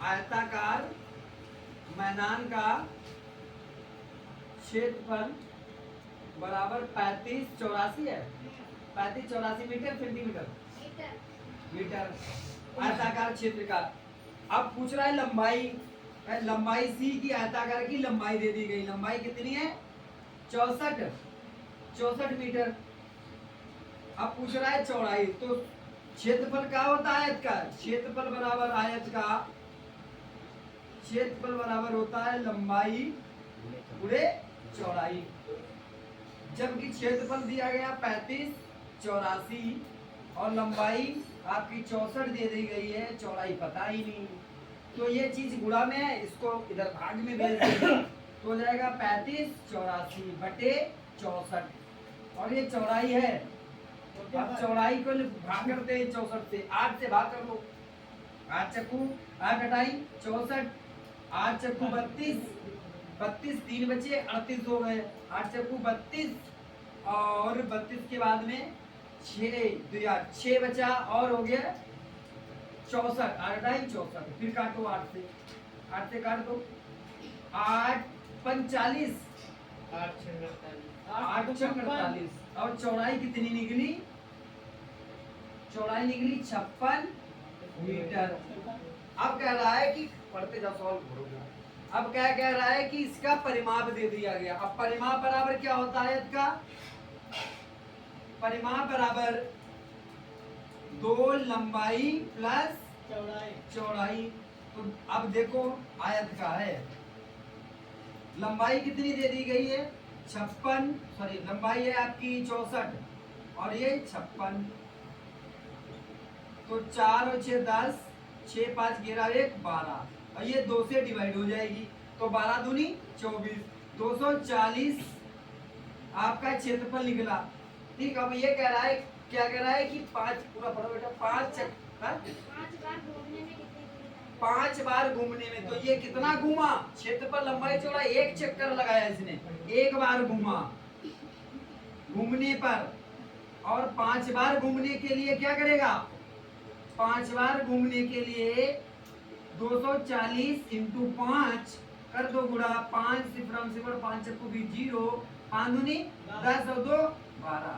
आयताकार मैदान का क्षेत्रफल बराबर 3584 है, 3584 मीटर सेंटीमीटर मीटर आयताकार क्षेत्र का। अब पूछ रहा है लंबाई, लंबाई सी की आयताकार की लंबाई दे दी गई, लंबाई कितनी है 64 मीटर। अब पूछ रहा है चौड़ाई, तो क्षेत्रफल क्या होता है आयत का, क्षेत्रफल बराबर आयत का क्षेत्रफल बराबर होता है लंबाई गुणे चौड़ाई। जबकि क्षेत्रफल दिया गया 3584 और लंबाई आपकी 64 दे दी गई है, चौड़ाई पता ही नहीं, तो ये चीज गुणा में है, इसको इधर भाग में भेज देंगे तो हो जाएगा 3584 बटे 64 और ये चौड़ाई है। अब चौड़ाई को भाग करते हैं 64 से, 8 से भाग कर लो, 8 चक्कू 8 हटाई 64, 8 चक्कू 32, 32 3 बचे 38 हो गए, 8 चक्कू 32 और 32 के बाद में 6 बचा और हो गया 64, 8 64, फिर काटो 8 से काट दो, 8 45, 8 48 और चौड़ाई कितनी निकली, चौड़ाई निकली 56 मीटर। अब कह रहा है कि पढ़ते जाओ सॉल्व, अब क्या कह रहा है कि इसका परिमाप दे दिया गया। अब परिमाप बराबर क्या होता है इसका, परिमाप बराबर 2 लंबाई प्लस चौड़ाई। तो अब देखो आयत का है, लंबाई कितनी दे दी गई है 56, सॉरी लंबाई है आपकी 64 और ये 56, तो 4 और 6 10, 6 5 11 1 12 और ये 2 से डिवाइड हो जाएगी, तो 12 दूनी 24, 240 आपका क्षेत्रफल निकला। ठीक, अब ये कह रहा है, क्या कह रहा है कि 5 पूरा पढ़ो बेटा, 5 बार घूमने में, तो ये कितना घूमा, क्षेत्रफल लंबाई चौड़ाई, एक चक्कर लगाया इसने, एक बार घूमा घूमने पर, और 5 बार घूमने के लिए क्या करेगा, 5 बार घूमने के लिए 240 इंटू 5 कर दो गुणा, 5 सिफरम सिफर 5 चक्कू भी 0, 5 दूनी 10 और 2 12।